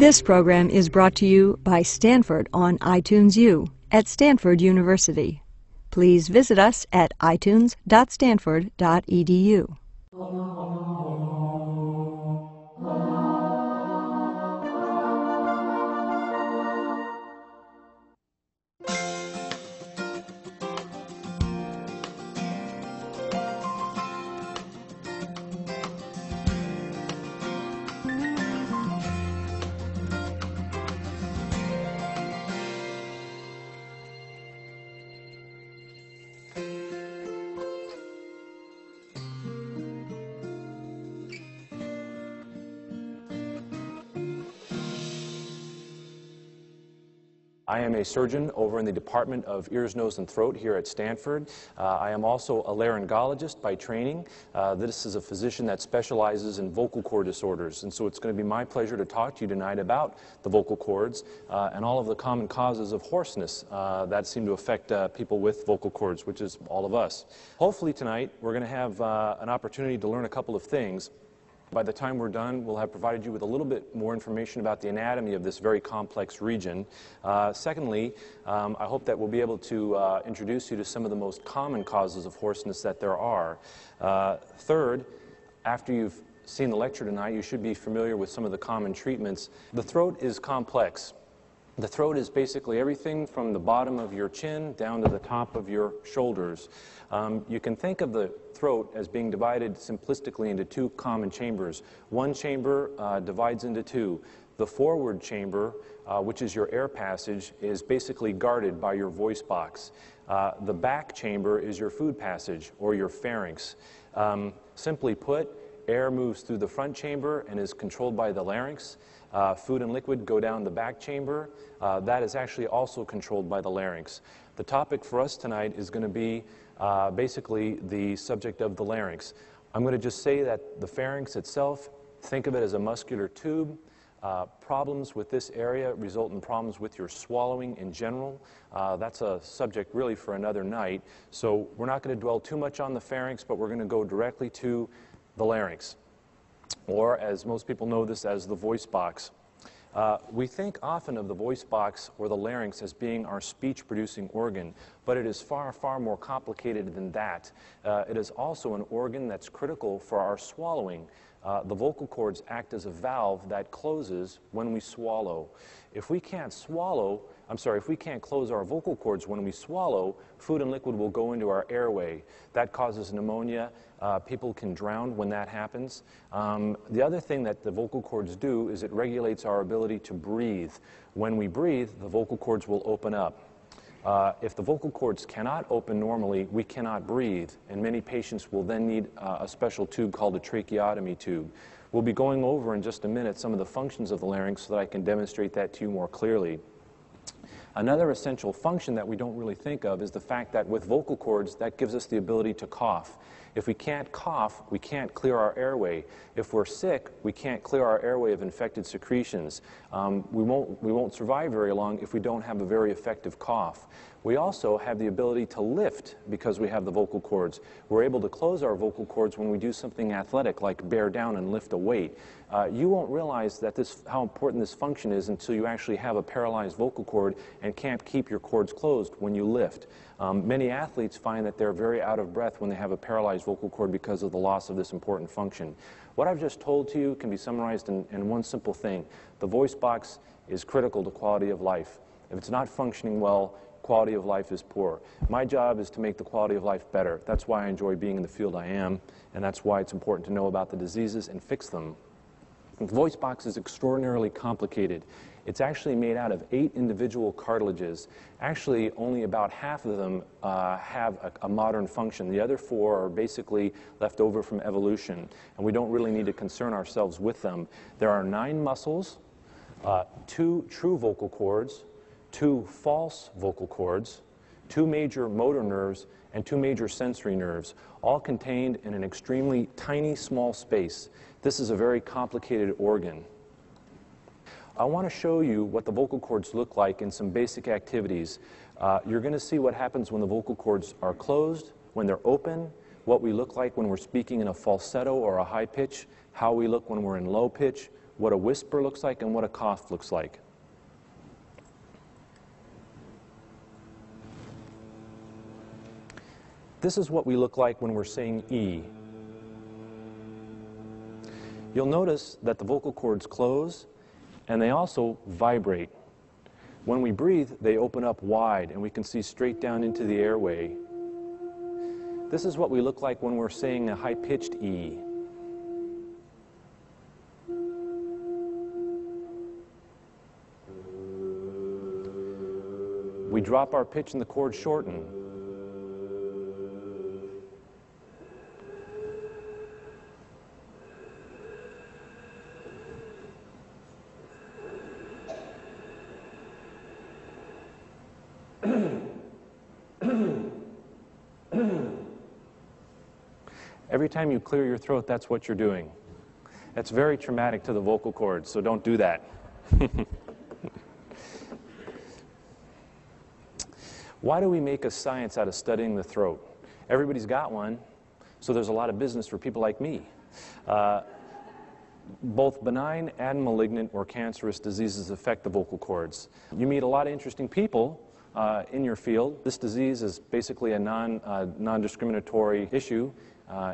This program is brought to you by Stanford on iTunes U at Stanford University. Please visit us at itunes.stanford.edu. I am a surgeon over in the Department of Ears, Nose, and Throat here at Stanford. I am also a laryngologist by training. This is a physician that specializes in vocal cord disorders, and so it's going to be my pleasure to talk to you tonight about the vocal cords and all of the common causes of hoarseness that seem to affect people with vocal cords, which is all of us. Hopefully tonight we're going to have an opportunity to learn a couple of things. By the time we're done, we'll have provided you with a little bit more information about the anatomy of this very complex region. Secondly, I hope that we'll be able to introduce you to some of the most common causes of hoarseness that there are. Third, after you've seen the lecture tonight, you should be familiar with some of the common treatments. The throat is complex. The throat is basically everything from the bottom of your chin down to the top of your shoulders. You can think of the throat as being divided simplistically into two common chambers. One chamber divides into two. The forward chamber, which is your air passage, is basically guarded by your voice box. The back chamber is your food passage, or your pharynx. Simply put, air moves through the front chamber and is controlled by the larynx. Food and liquid go down the back chamber. That is actually also controlled by the larynx. The topic for us tonight is going to be basically the subject of the larynx. I'm going to just say that the pharynx itself, think of it as a muscular tube. Problems with this area result in problems with your swallowing in general. That's a subject really for another night. So we're not going to dwell too much on the pharynx, but we're going to go directly to the larynx, or as most people know this as the voice box. We think often of the voice box or the larynx as being our speech-producing organ, but it is far, far more complicated than that. It is also an organ that's critical for our swallowing. The vocal cords act as a valve that closes when we swallow. If we can't close our vocal cords when we swallow, food and liquid will go into our airway. That causes pneumonia. People can drown when that happens. The other thing that the vocal cords do is it regulates our ability to breathe. When we breathe, the vocal cords will open up. If the vocal cords cannot open normally, we cannot breathe, and many patients will then need a special tube called a tracheotomy tube. We'll be going over in just a minute some of the functions of the larynx so that I can demonstrate that to you more clearly. Another essential function that we don't really think of is the fact that with vocal cords, that gives us the ability to cough. If we can't cough, we can't clear our airway. If we're sick, we can't clear our airway of infected secretions. We won't survive very long if we don't have a very effective cough. We also have the ability to lift because we have the vocal cords. We're able to close our vocal cords when we do something athletic like bear down and lift a weight. You won't realize that how important this function is until you actually have a paralyzed vocal cord and can't keep your cords closed when you lift. Many athletes find that they're very out of breath when they have a paralyzed vocal cord because of the loss of this important function. What I've just told to you can be summarized in one simple thing. The voice box is critical to quality of life. If it's not functioning well, quality of life is poor. My job is to make the quality of life better. That's why I enjoy being in the field I am, and that's why it's important to know about the diseases and fix them. The voice box is extraordinarily complicated. It's actually made out of 8 individual cartilages. Actually, only about half of them have a modern function. The other 4 are basically left over from evolution, and we don't really need to concern ourselves with them. There are 9 muscles, 2 true vocal cords, 2 false vocal cords, 2 major motor nerves, and 2 major sensory nerves, all contained in an extremely tiny, small space. This is a very complicated organ. I want to show you what the vocal cords look like in some basic activities. You're going to see what happens when the vocal cords are closed, when they're open, what we look like when we're speaking in a falsetto or a high pitch, how we look when we're in low pitch, what a whisper looks like and what a cough looks like. This is what we look like when we're saying E. You'll notice that the vocal cords close and they also vibrate. When we breathe, they open up wide and we can see straight down into the airway. This is what we look like when we're saying a high-pitched E. We drop our pitch and the cords shorten. Every time you clear your throat, that's what you're doing. That's very traumatic to the vocal cords, so don't do that. Why do we make a science out of studying the throat? Everybody's got one, so there's a lot of business for people like me. Both benign and malignant or cancerous diseases affect the vocal cords. You meet a lot of interesting people in your field. This disease is basically a non-discriminatory issue.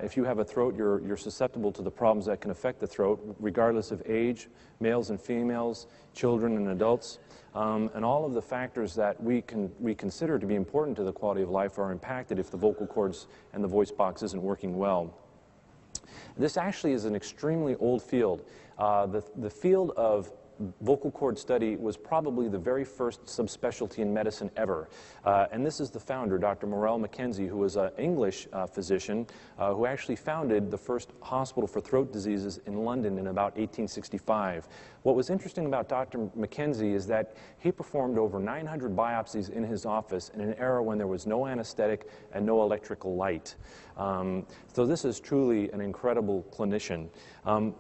If you have a throat, you're susceptible to the problems that can affect the throat, regardless of age, males and females, children and adults. And all of the factors that we consider to be important to the quality of life are impacted if the vocal cords and the voice box isn't working well. This actually is an extremely old field. The field of vocal cord study was probably the very first subspecialty in medicine ever. And this is the founder, Dr. Morel Mackenzie, who was an English physician who actually founded the first hospital for throat diseases in London in about 1865. What was interesting about Dr. Mackenzie is that he performed over 900 biopsies in his office in an era when there was no anesthetic and no electrical light. So this is truly an incredible clinician.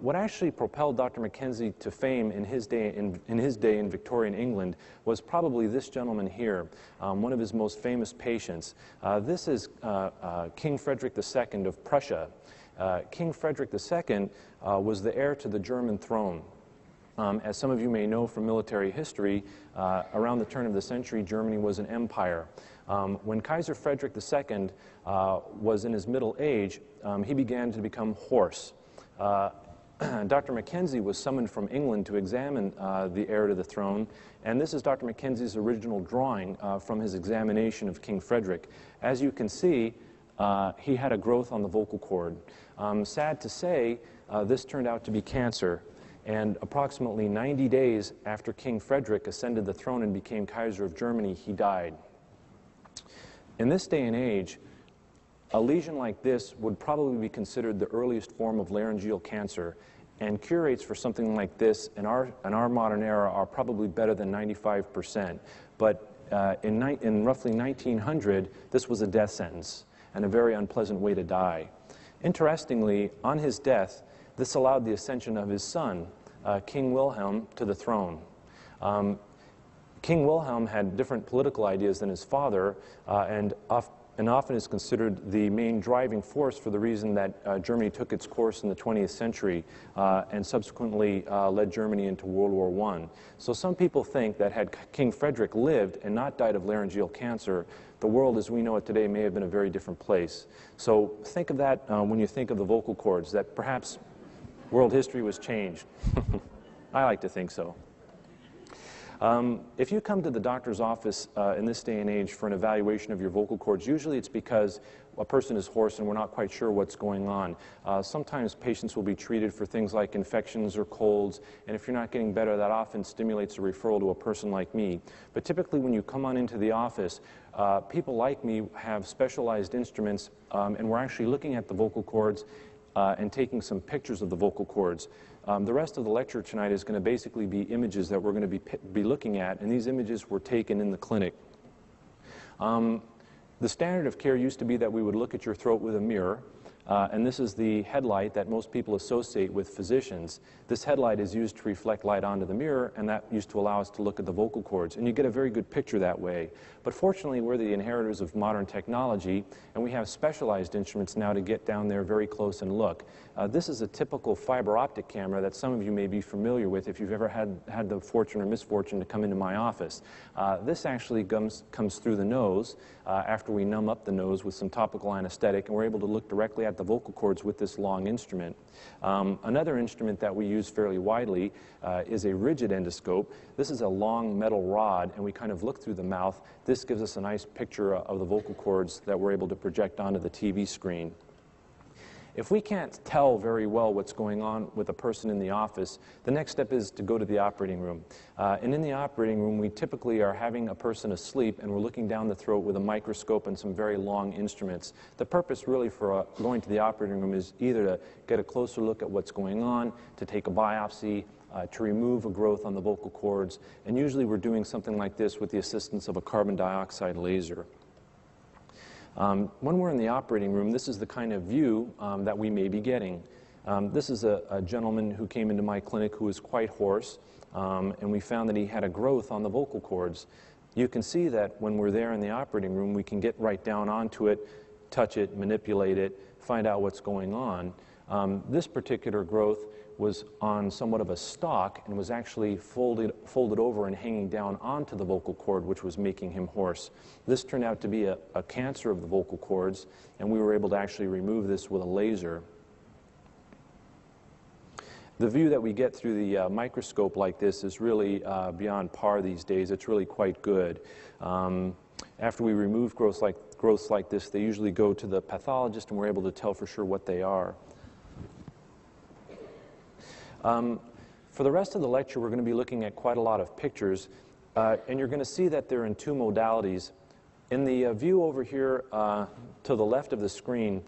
What actually propelled Dr. Mackenzie to fame in his day in Victorian England was probably this gentleman here, one of his most famous patients. This is King Frederick II of Prussia. King Frederick II was the heir to the German throne. As some of you may know from military history, around the turn of the century, Germany was an empire. When Kaiser Frederick II was in his middle age, he began to become hoarse. Dr. Mackenzie was summoned from England to examine the heir to the throne, and this is Dr. Mackenzie's original drawing from his examination of King Frederick. As you can see, he had a growth on the vocal cord. Sad to say, this turned out to be cancer. And approximately 90 days after King Frederick ascended the throne and became Kaiser of Germany, he died. In this day and age, a lesion like this would probably be considered the earliest form of laryngeal cancer, and cure rates for something like this in our modern era are probably better than 95%. But in roughly 1900, this was a death sentence and a very unpleasant way to die. Interestingly, on his death, this allowed the ascension of his son, King Wilhelm, to the throne. King Wilhelm had different political ideas than his father, and often is considered the main driving force for the reason that Germany took its course in the 20th century and subsequently led Germany into World War I. So some people think that had King Frederick lived and not died of laryngeal cancer, the world as we know it today may have been a very different place. So think of that when you think of the vocal cords, that perhaps world history was changed. I like to think so. If you come to the doctor's office in this day and age for an evaluation of your vocal cords, usually it's because a person is hoarse and we're not quite sure what's going on. Sometimes patients will be treated for things like infections or colds, and if you're not getting better, that often stimulates a referral to a person like me. But typically when you come on into the office, people like me have specialized instruments, and we're actually looking at the vocal cords and taking some pictures of the vocal cords. The rest of the lecture tonight is going to basically be images that we're going to be looking at, and these images were taken in the clinic. The standard of care used to be that we would look at your throat with a mirror. And this is the headlight that most people associate with physicians. This headlight is used to reflect light onto the mirror, and that used to allow us to look at the vocal cords. And you get a very good picture that way. But fortunately, we're the inheritors of modern technology, and we have specialized instruments now to get down there very close and look. This is a typical fiber optic camera that some of you may be familiar with if you've ever had the fortune or misfortune to come into my office. This actually comes through the nose after we numb up the nose with some topical anesthetic, and we're able to look directly at the vocal cords with this long instrument. Another instrument that we use fairly widely is a rigid endoscope. This is a long metal rod, and we kind of look through the mouth. This gives us a nice picture of the vocal cords that we're able to project onto the TV screen. If we can't tell very well what's going on with a person in the office, the next step is to go to the operating room. And in the operating room, we typically are having a person asleep, and we're looking down the throat with a microscope and some very long instruments. The purpose really for going to the operating room is either to get a closer look at what's going on, to take a biopsy, to remove a growth on the vocal cords, and usually we're doing something like this with the assistance of a carbon dioxide laser. When we're in the operating room, this is the kind of view that we may be getting. This is a gentleman who came into my clinic who was quite hoarse, and we found that he had a growth on the vocal cords. You can see that when we're there in the operating room, we can get right down onto it, touch it, manipulate it, find out what's going on. This particular growth was on somewhat of a stalk and was actually folded over and hanging down onto the vocal cord, which was making him hoarse. This turned out to be a cancer of the vocal cords, and we were able to actually remove this with a laser. The view that we get through the microscope like this is really beyond par these days. It's really quite good. After we remove growths like this, they usually go to the pathologist, and we're able to tell for sure what they are. For the rest of the lecture, we're going to be looking at quite a lot of pictures, and you're going to see that they're in two modalities. In the view over here to the left of the screen,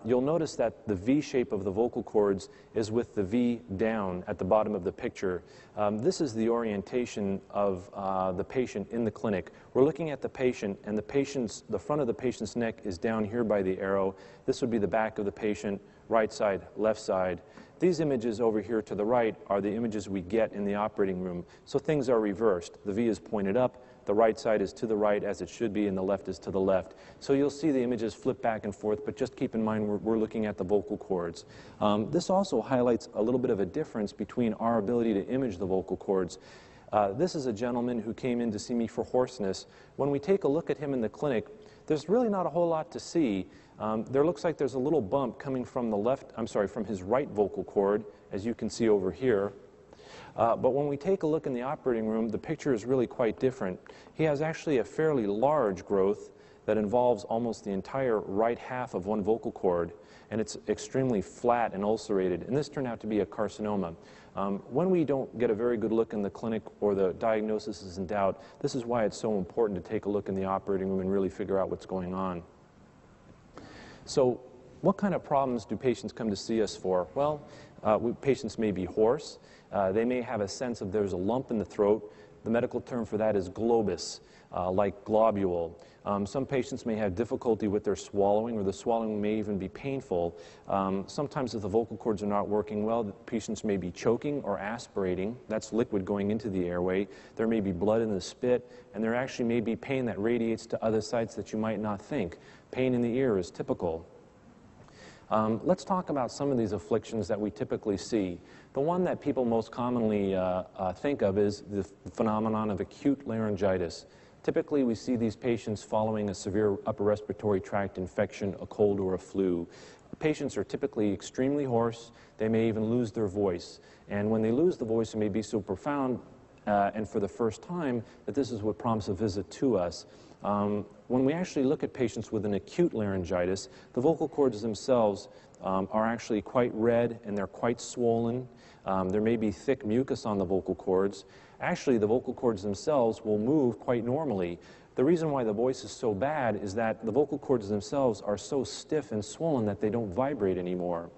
you'll notice that the V shape of the vocal cords is with the V down at the bottom of the picture. This is the orientation of the patient in the clinic. We're looking at the patient, and the front of the patient's neck is down here by the arrow. This would be the back of the patient, right side, left side. These images over here to the right are the images we get in the operating room. So things are reversed. The V is pointed up, the right side is to the right as it should be, and the left is to the left. So you'll see the images flip back and forth, but just keep in mind we're looking at the vocal cords. This also highlights a little bit of a difference between our ability to image the vocal cords. This is a gentleman who came in to see me for hoarseness. When we take a look at him in the clinic, there's really not a whole lot to see. There looks like there's a little bump coming from from his right vocal cord, as you can see over here. But when we take a look in the operating room, the picture is really quite different. He has actually a fairly large growth that involves almost the entire right half of one vocal cord, and it's extremely flat and ulcerated, and this turned out to be a carcinoma. When we don't get a very good look in the clinic or the diagnosis is in doubt, this is why it's so important to take a look in the operating room and really figure out what's going on. So what kind of problems do patients come to see us for? Well, patients may be hoarse. They may have a sense of there's a lump in the throat. The medical term for that is globus, like globule. Some patients may have difficulty with their swallowing, or the swallowing may even be painful. Sometimes if the vocal cords are not working well, the patients may be choking or aspirating. That's liquid going into the airway. There may be blood in the spit, and there actually may be pain that radiates to other sites that you might not think. Pain in the ear is typical. Let's talk about some of these afflictions that we typically see. The one that people most commonly think of is the phenomenon of acute laryngitis. Typically, we see these patients following a severe upper respiratory tract infection, a cold or a flu. Patients are typically extremely hoarse. They may even lose their voice. And when they lose the voice, it may be so profound and for the first time that this is what prompts a visit to us. When we actually look at patients with an acute laryngitis, the vocal cords themselves are actually quite red and they're quite swollen. There may be thick mucus on the vocal cords. Actually, the vocal cords themselves will move quite normally. The reason why the voice is so bad is that the vocal cords themselves are so stiff and swollen that they don't vibrate anymore.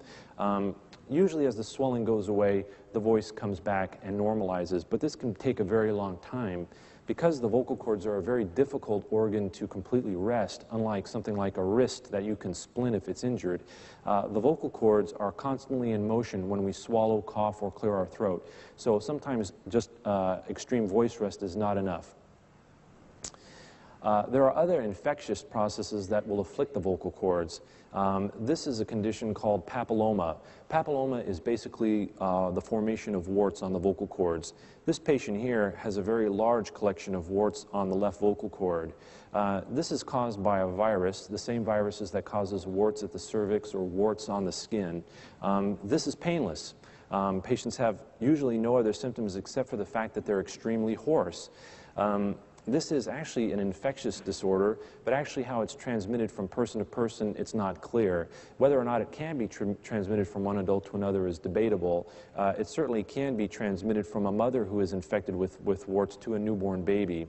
Usually as the swelling goes away, the voice comes back and normalizes, but this can take a very long time. Because the vocal cords are a very difficult organ to completely rest, unlike something like a wrist that you can splint if it's injured, the vocal cords are constantly in motion when we swallow, cough, or clear our throat. So sometimes just extreme voice rest is not enough. There are other infectious processes that will afflict the vocal cords. This is a condition called papilloma. Papilloma is basically the formation of warts on the vocal cords. This patient here has a very large collection of warts on the left vocal cord. This is caused by a virus, the same viruses that causes warts at the cervix or warts on the skin. This is painless. Patients have usually no other symptoms except for the fact that they're extremely hoarse. This is actually an infectious disorder, but actually how it's transmitted from person to person, it's not clear. Whether or not it can be transmitted from one adult to another is debatable. It certainly can be transmitted from a mother who is infected with warts to a newborn baby.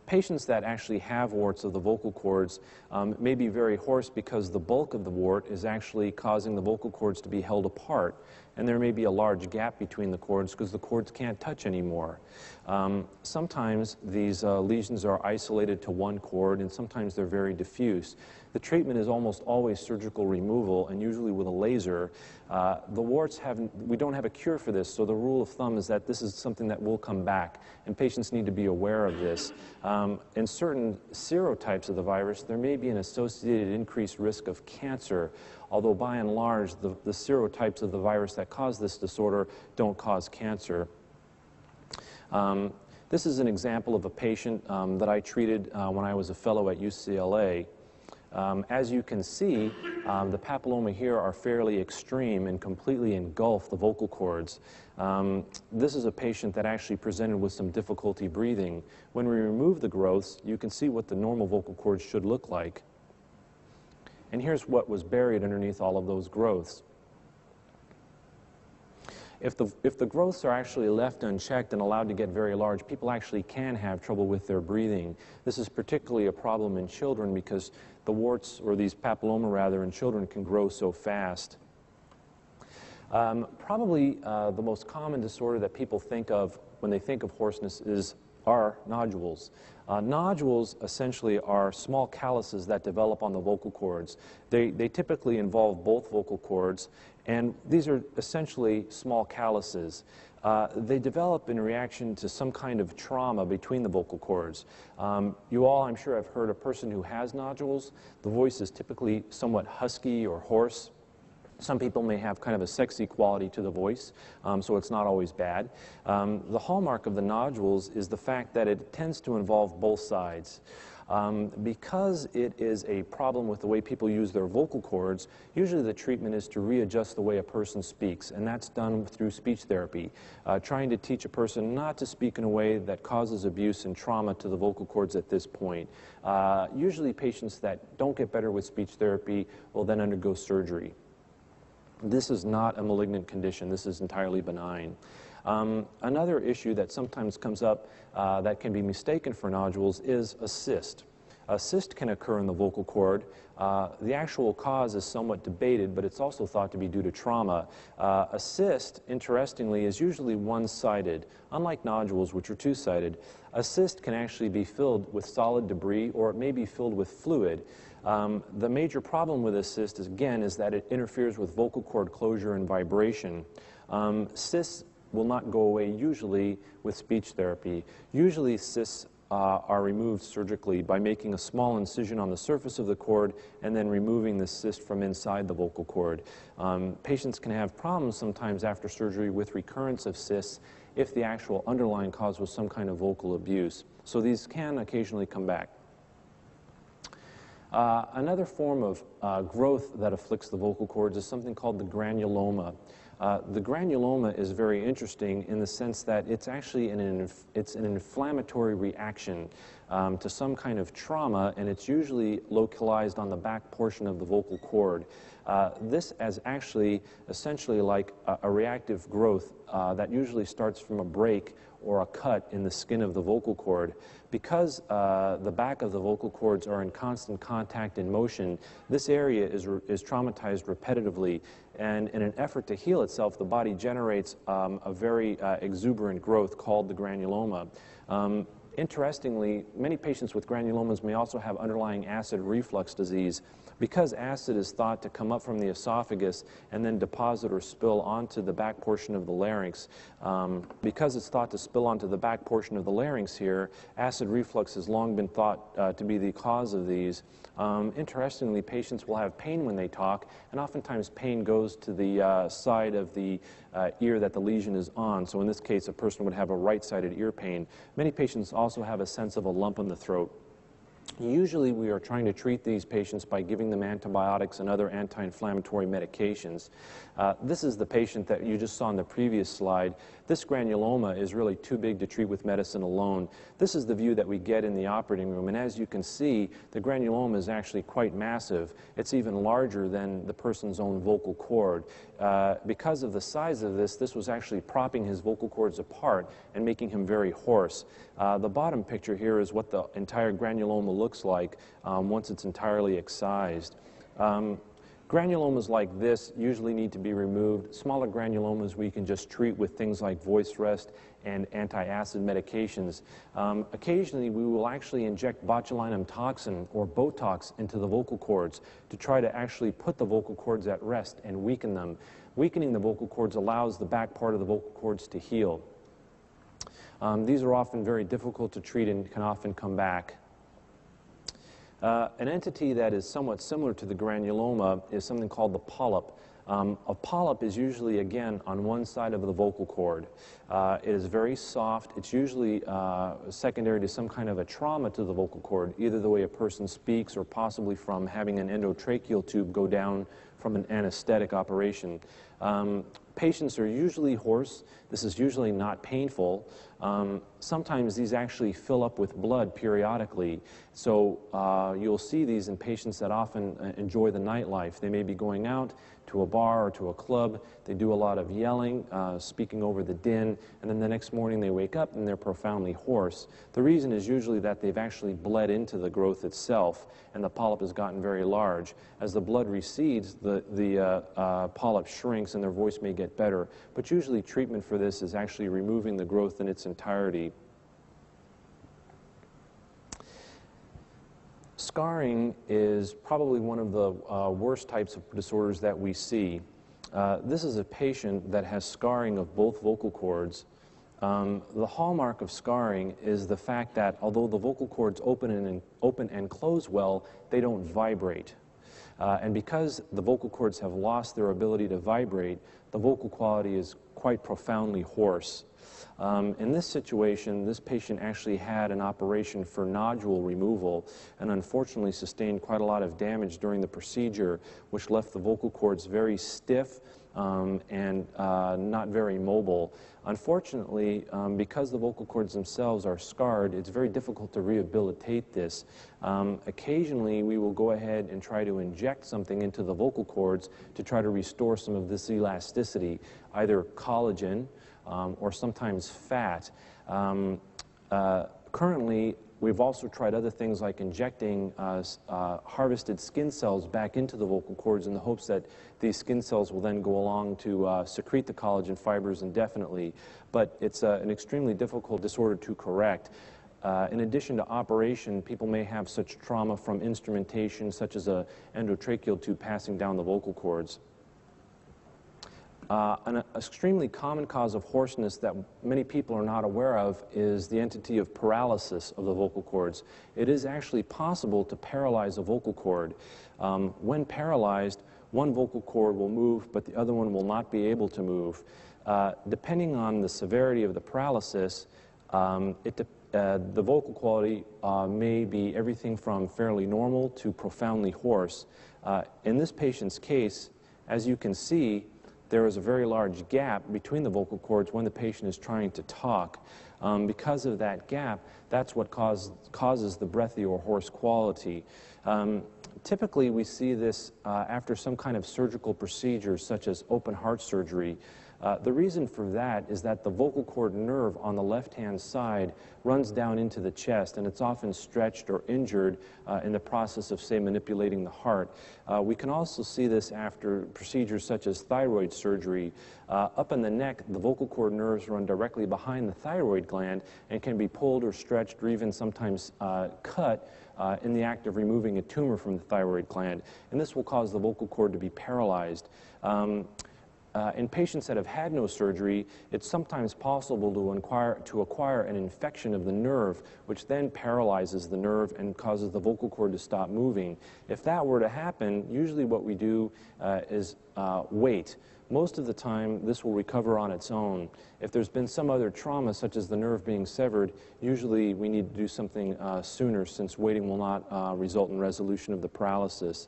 Patients that actually have warts of the vocal cords may be very hoarse because the bulk of the wart is actually causing the vocal cords to be held apart, and there may be a large gap between the cords because the cords can't touch anymore. Sometimes these lesions are isolated to one cord, and sometimes they're very diffuse. The treatment is almost always surgical removal, and usually with a laser. The warts we don't have a cure for this, so the rule of thumb is that this is something that will come back, and patients need to be aware of this. In certain serotypes of the virus, there may be an associated increased risk of cancer, although by and large, the serotypes of the virus that cause this disorder don't cause cancer. This is an example of a patient that I treated when I was a fellow at UCLA. As you can see, the papilloma here are fairly extreme and completely engulf the vocal cords. This is a patient that actually presented with some difficulty breathing. When we remove the growths, you can see what the normal vocal cords should look like. And here's what was buried underneath all of those growths. If the growths are actually left unchecked and allowed to get very large, people actually can have trouble with their breathing. This is particularly a problem in children because the warts, or these papilloma rather, in children can grow so fast. Probably the most common disorder that people think of when they think of hoarseness are nodules. Nodules essentially are small calluses that develop on the vocal cords. They typically involve both vocal cords, and these are essentially small calluses. They develop in reaction to some kind of trauma between the vocal cords. You all, I'm sure, have heard a person who has nodules. The voice is typically somewhat husky or hoarse. Some people may have kind of a sexy quality to the voice, so it's not always bad. The hallmark of the nodules is the fact that it tends to involve both sides. Because it is a problem with the way people use their vocal cords, usually the treatment is to readjust the way a person speaks, and that's done through speech therapy, trying to teach a person not to speak in a way that causes abuse and trauma to the vocal cords at this point. Usually patients that don't get better with speech therapy will then undergo surgery. This is not a malignant condition. This is entirely benign. Another issue that sometimes comes up that can be mistaken for nodules is a cyst. A cyst can occur in the vocal cord. The actual cause is somewhat debated, but it's also thought to be due to trauma. A cyst, interestingly, is usually one-sided. Unlike nodules, which are two-sided, a cyst can actually be filled with solid debris, or it may be filled with fluid. The major problem with a cyst is that it interferes with vocal cord closure and vibration. Cysts will not go away usually with speech therapy. Usually cysts are removed surgically by making a small incision on the surface of the cord and then removing the cyst from inside the vocal cord. Patients can have problems sometimes after surgery with recurrence of cysts if the actual underlying cause was some kind of vocal abuse. So these can occasionally come back. Another form of growth that afflicts the vocal cords is something called the granuloma. The granuloma is very interesting in the sense that it's actually an inflammatory reaction to some kind of trauma, and it's usually localized on the back portion of the vocal cord. This is actually essentially like a reactive growth that usually starts from a break or a cut in the skin of the vocal cord. Because the back of the vocal cords are in constant contact and motion, this area is traumatized repetitively, and in an effort to heal itself, the body generates a very exuberant growth called the granuloma. Interestingly, many patients with granulomas may also have underlying acid reflux disease. Because acid is thought to come up from the esophagus and then deposit or spill onto the back portion of the larynx, because it's thought to spill onto the back portion of the larynx here, acid reflux has long been thought to be the cause of these. Interestingly, patients will have pain when they talk, and oftentimes pain goes to the side of the ear that the lesion is on. So in this case, a person would have a right-sided ear pain. Many patients also have a sense of a lump in the throat. Usually we are trying to treat these patients by giving them antibiotics and other anti-inflammatory medications. This is the patient that you just saw on the previous slide. This granuloma is really too big to treat with medicine alone. This is the view that we get in the operating room, and as you can see, the granuloma is actually quite massive. It's even larger than the person's own vocal cord. Because of the size of this, this was actually propping his vocal cords apart and making him very hoarse. The bottom picture here is what the entire granuloma looks like once it's entirely excised. Granulomas like this usually need to be removed. Smaller granulomas we can just treat with things like voice rest and anti-acid medications. Occasionally we will actually inject botulinum toxin or Botox into the vocal cords to try to actually put the vocal cords at rest and weaken them. Weakening the vocal cords allows the back part of the vocal cords to heal. These are often very difficult to treat and can often come back. An entity that is somewhat similar to the granuloma is something called the polyp. A polyp is usually, again, on one side of the vocal cord. It is very soft. It's usually secondary to some kind of a trauma to the vocal cord, either the way a person speaks or possibly from having an endotracheal tube go down from an anesthetic operation. Patients are usually hoarse. This is usually not painful. Sometimes these actually fill up with blood periodically. So you'll see these in patients that often enjoy the nightlife. They may be going out to a bar or to a club. They do a lot of yelling, speaking over the din, and then the next morning they wake up and they're profoundly hoarse. The reason is usually that they've actually bled into the growth itself, and the polyp has gotten very large. As the blood recedes, the polyp shrinks and their voice may get better. But usually treatment for this is actually removing the growth in its entirety. Scarring is probably one of the worst types of disorders that we see. This is a patient that has scarring of both vocal cords. The hallmark of scarring is the fact that although the vocal cords open and close well, they don't vibrate. And because the vocal cords have lost their ability to vibrate, the vocal quality is quite profoundly hoarse. In this situation, this patient actually had an operation for nodule removal and unfortunately sustained quite a lot of damage during the procedure, which left the vocal cords very stiff and not very mobile. Unfortunately, because the vocal cords themselves are scarred, it's very difficult to rehabilitate this. Occasionally, we will go ahead and try to inject something into the vocal cords to try to restore some of this elasticity, either collagen or sometimes fat. Currently, we've also tried other things like injecting harvested skin cells back into the vocal cords in the hopes that these skin cells will then go along to secrete the collagen fibers indefinitely. But it's an extremely difficult disorder to correct. In addition to operation, people may have such trauma from instrumentation, such as an endotracheal tube passing down the vocal cords. An extremely common cause of hoarseness that many people are not aware of is the entity of paralysis of the vocal cords. It is actually possible to paralyze a vocal cord. When paralyzed, one vocal cord will move, but the other one will not be able to move. Depending on the severity of the paralysis, the vocal quality may be everything from fairly normal to profoundly hoarse. In this patient's case, as you can see, there is a very large gap between the vocal cords when the patient is trying to talk. Because of that gap, that's what causes the breathy or hoarse quality. Typically, we see this after some kind of surgical procedure, such as open heart surgery. The reason for that is that the vocal cord nerve on the left-hand side runs down into the chest, and it's often stretched or injured in the process of, say, manipulating the heart. We can also see this after procedures such as thyroid surgery. Up in the neck, the vocal cord nerves run directly behind the thyroid gland and can be pulled or stretched or even sometimes cut in the act of removing a tumor from the thyroid gland, and this will cause the vocal cord to be paralyzed. In patients that have had no surgery, it's sometimes possible to acquire an infection of the nerve, which then paralyzes the nerve and causes the vocal cord to stop moving. If that were to happen, usually what we do is wait. Most of the time, this will recover on its own. If there's been some other trauma, such as the nerve being severed, usually we need to do something sooner, since waiting will not result in resolution of the paralysis.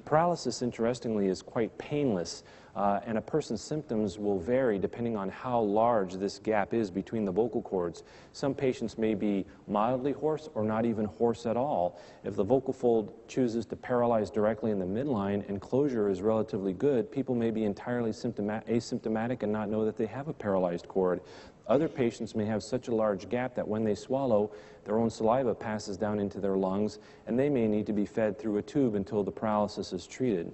Paralysis, interestingly, is quite painless, and a person's symptoms will vary depending on how large this gap is between the vocal cords. Some patients may be mildly hoarse or not even hoarse at all. If the vocal fold chooses to paralyze directly in the midline and closure is relatively good, people may be entirely asymptomatic and not know that they have a paralyzed cord. Other patients may have such a large gap that when they swallow, their own saliva passes down into their lungs, and they may need to be fed through a tube until the paralysis is treated.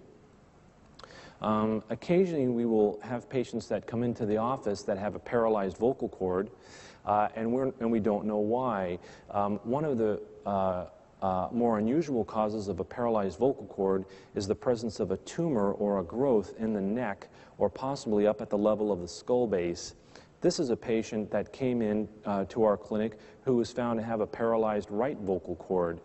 Occasionally, we will have patients that come into the office that have a paralyzed vocal cord, and we don't know why. One of the more unusual causes of a paralyzed vocal cord is the presence of a tumor or a growth in the neck, or possibly up at the level of the skull base. This is a patient that came in to our clinic who was found to have a paralyzed right vocal cord.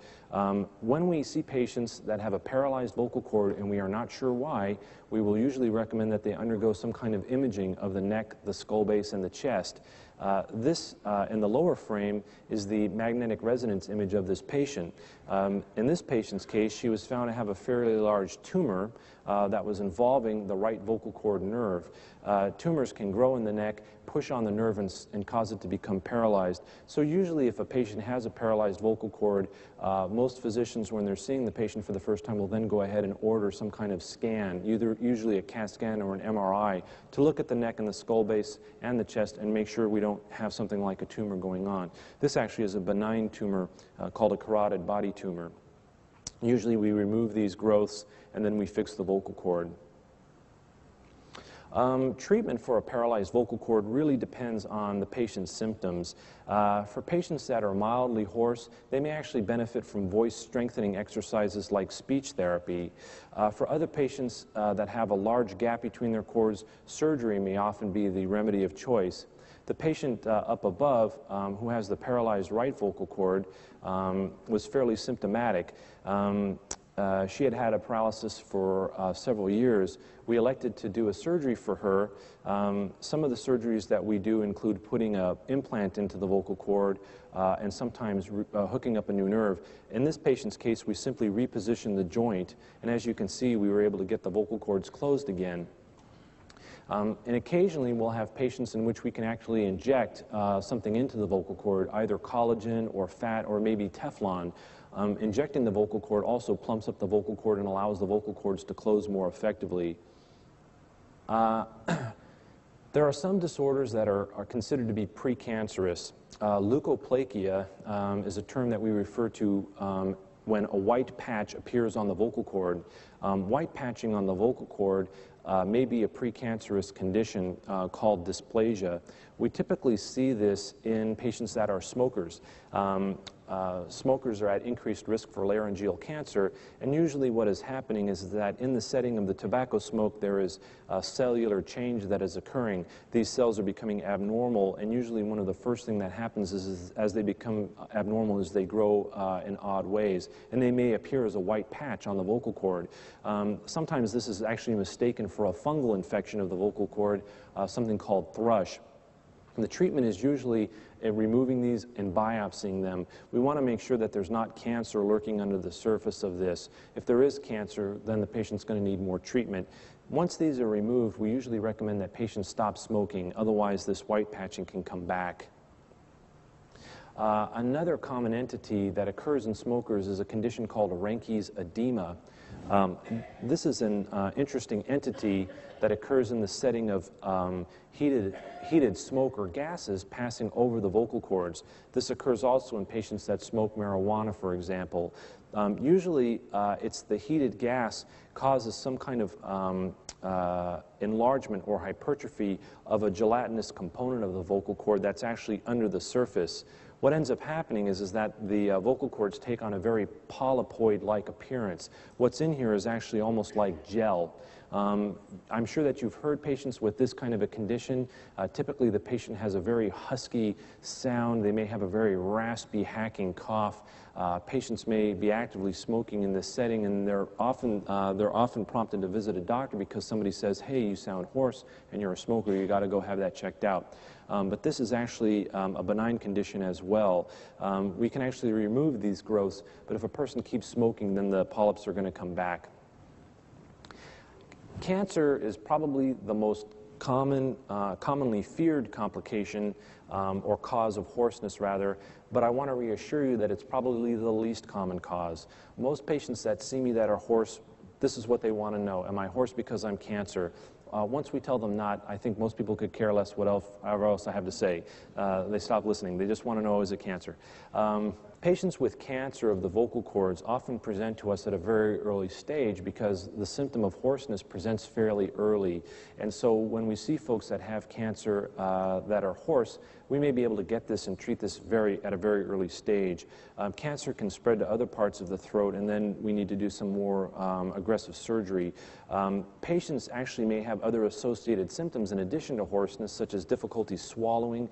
When we see patients that have a paralyzed vocal cord and we are not sure why, we will usually recommend that they undergo some kind of imaging of the neck, the skull base, and the chest. This, in the lower frame, is the magnetic resonance image of this patient. In this patient's case, she was found to have a fairly large tumor that was involving the right vocal cord nerve. Tumors can grow in the neck, push on the nerve, and cause it to become paralyzed. So usually if a patient has a paralyzed vocal cord, most physicians, when they're seeing the patient for the first time, will then go ahead and order some kind of scan, usually a CAT scan or an MRI, to look at the neck and the skull base and the chest and make sure we don't have something like a tumor going on. This actually is a benign tumor called a carotid body tumor. Usually we remove these growths and then we fix the vocal cord. Treatment for a paralyzed vocal cord really depends on the patient's symptoms. For patients that are mildly hoarse, they may actually benefit from voice strengthening exercises like speech therapy. For other patients that have a large gap between their cords, surgery may often be the remedy of choice. The patient up above, who has the paralyzed right vocal cord, was fairly symptomatic. She had had a paralysis for several years. We elected to do a surgery for her. Some of the surgeries that we do include putting an implant into the vocal cord and sometimes hooking up a new nerve. In this patient's case, we simply repositioned the joint, and as you can see, we were able to get the vocal cords closed again. And occasionally we'll have patients in which we can actually inject something into the vocal cord, either collagen or fat or maybe Teflon. Injecting the vocal cord also plumps up the vocal cord and allows the vocal cords to close more effectively. There are some disorders that are considered to be precancerous. Leukoplakia is a term that we refer to when a white patch appears on the vocal cord. White patching on the vocal cord may be a precancerous condition called dysplasia. We typically see this in patients that are smokers. Smokers are at increased risk for laryngeal cancer, and usually what is happening is that in the setting of the tobacco smoke there is a cellular change that is occurring. These cells are becoming abnormal, and usually one of the first things that happens is as they become abnormal is they grow in odd ways, and they may appear as a white patch on the vocal cord. Sometimes this is actually mistaken for a fungal infection of the vocal cord, something called thrush. And the treatment is usually removing these and biopsying them. We want to make sure that there's not cancer lurking under the surface of this. If there is cancer, then the patient's going to need more treatment. Once these are removed, we usually recommend that patients stop smoking. Otherwise, this white patching can come back. Another common entity that occurs in smokers is a condition called Reinke's edema. This is an interesting entity that occurs in the setting of heated smoke or gases passing over the vocal cords. This occurs also in patients that smoke marijuana, for example. Usually, it's the heated gas causes some kind of enlargement or hypertrophy of a gelatinous component of the vocal cord that's actually under the surface. What ends up happening is that the vocal cords take on a very polypoid-like appearance. What's in here is actually almost like gel. I'm sure that you've heard patients with this kind of a condition. Typically, the patient has a very husky sound. They may have a very raspy, hacking cough. Patients may be actively smoking in this setting, and they're often prompted to visit a doctor because somebody says, "Hey, you sound hoarse, and you're a smoker. You got to go have that checked out." But this is actually a benign condition as well. We can actually remove these growths, but if a person keeps smoking, then the polyps are going to come back. Cancer is probably the most commonly feared complication or cause of hoarseness, rather, but I want to reassure you that it's probably the least common cause. Most patients that see me that are hoarse, this is what they want to know. Am I hoarse because I'm cancer? Once we tell them not, I think most people could care less whatever else I have to say. They stop listening. They just want to know, is it cancer? Patients with cancer of the vocal cords often present to us at a very early stage because the symptom of hoarseness presents fairly early. And so when we see folks that have cancer that are hoarse, we may be able to get this and treat this at a very early stage. Cancer can spread to other parts of the throat, and then we need to do some more aggressive surgery. Patients actually may have other associated symptoms in addition to hoarseness, such as difficulty swallowing.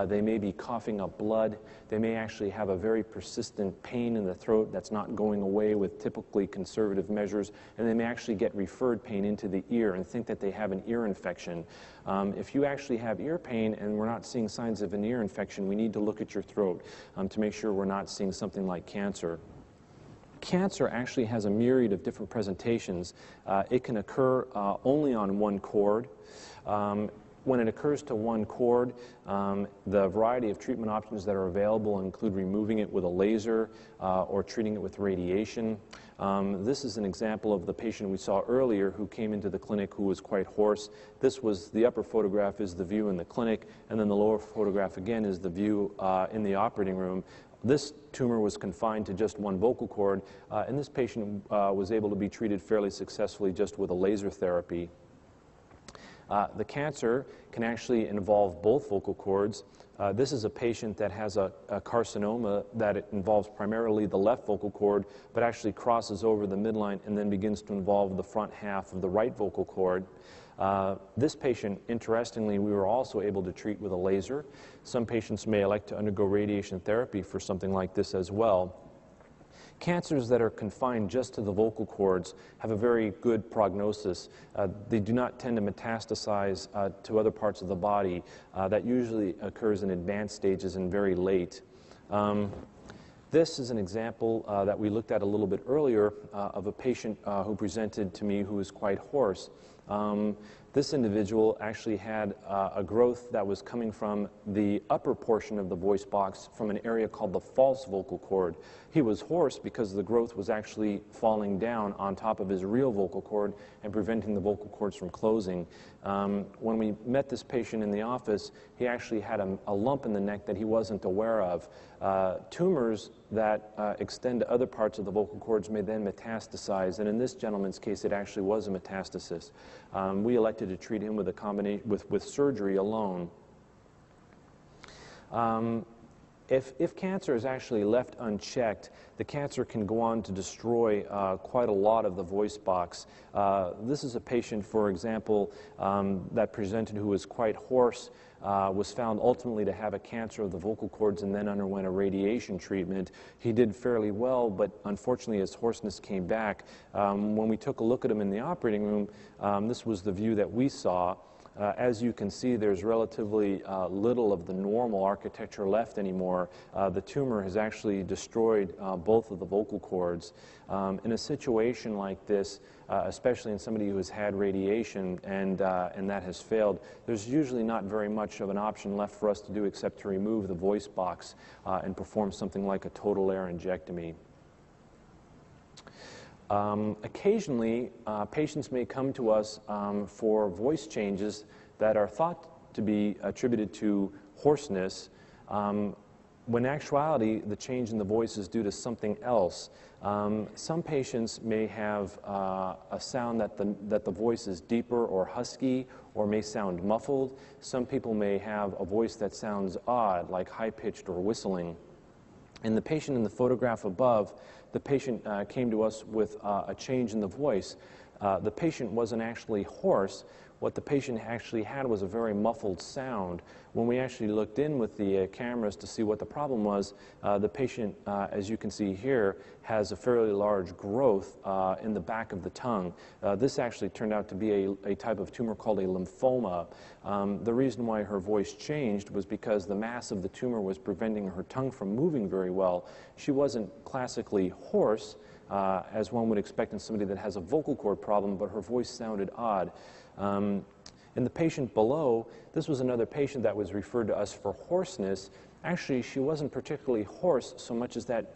They may be coughing up blood. They may actually have a very persistent pain in the throat that's not going away with typically conservative measures, and they may actually get referred pain into the ear and think that they have an ear infection. If you actually have ear pain and we're not seeing signs of an ear infection, we need to look at your throat to make sure we're not seeing something like cancer. Cancer actually has a myriad of different presentations. It can occur only on one cord. When it occurs to one cord, the variety of treatment options that are available include removing it with a laser or treating it with radiation. This is an example of the patient we saw earlier who came into the clinic who was quite hoarse. The upper photograph is the view in the clinic, and then the lower photograph again is the view in the operating room. This tumor was confined to just one vocal cord, and this patient was able to be treated fairly successfully just with a laser therapy. The cancer can actually involve both vocal cords. This is a patient that has a carcinoma that involves primarily the left vocal cord, but actually crosses over the midline and then begins to involve the front half of the right vocal cord. This patient, interestingly, we were also able to treat with a laser. Some patients may elect to undergo radiation therapy for something like this as well. Cancers that are confined just to the vocal cords have a very good prognosis. They do not tend to metastasize to other parts of the body. That usually occurs in advanced stages and very late. This is an example that we looked at a little bit earlier of a patient who presented to me who was quite hoarse. This individual actually had a growth that was coming from the upper portion of the voice box from an area called the false vocal cord. He was hoarse because the growth was actually falling down on top of his real vocal cord and preventing the vocal cords from closing. When we met this patient in the office, he actually had a lump in the neck that he wasn't aware of. Tumors that extend to other parts of the vocal cords may then metastasize, and in this gentleman's case, it actually was a metastasis. We elected to treat him with a combination with surgery alone. If cancer is actually left unchecked, the cancer can go on to destroy quite a lot of the voice box. This is a patient, for example, that presented who was quite hoarse, was found ultimately to have a cancer of the vocal cords and then underwent a radiation treatment. He did fairly well, but unfortunately his hoarseness came back. When we took a look at him in the operating room, this was the view that we saw. As you can see, there's relatively little of the normal architecture left anymore. The tumor has actually destroyed both of the vocal cords. In a situation like this, especially in somebody who has had radiation and that has failed, there's usually not very much of an option left for us to do except to remove the voice box and perform something like a total laryngectomy. Occasionally, patients may come to us for voice changes that are thought to be attributed to hoarseness, when in actuality, the change in the voice is due to something else. Some patients may have a sound that the voice is deeper or husky or may sound muffled. Some people may have a voice that sounds odd, like high-pitched or whistling. In the patient in the photograph above, the patient came to us with a change in the voice. The patient wasn't actually hoarse. What the patient actually had was a very muffled sound. When we actually looked in with the cameras to see what the problem was, the patient, as you can see here, has a fairly large growth in the back of the tongue. This actually turned out to be a type of tumor called a lymphoma. The reason why her voice changed was because the mass of the tumor was preventing her tongue from moving very well. She wasn't classically hoarse, as one would expect in somebody that has a vocal cord problem, but her voice sounded odd. In the patient below, this was another patient that was referred to us for hoarseness. Actually, she wasn't particularly hoarse so much as that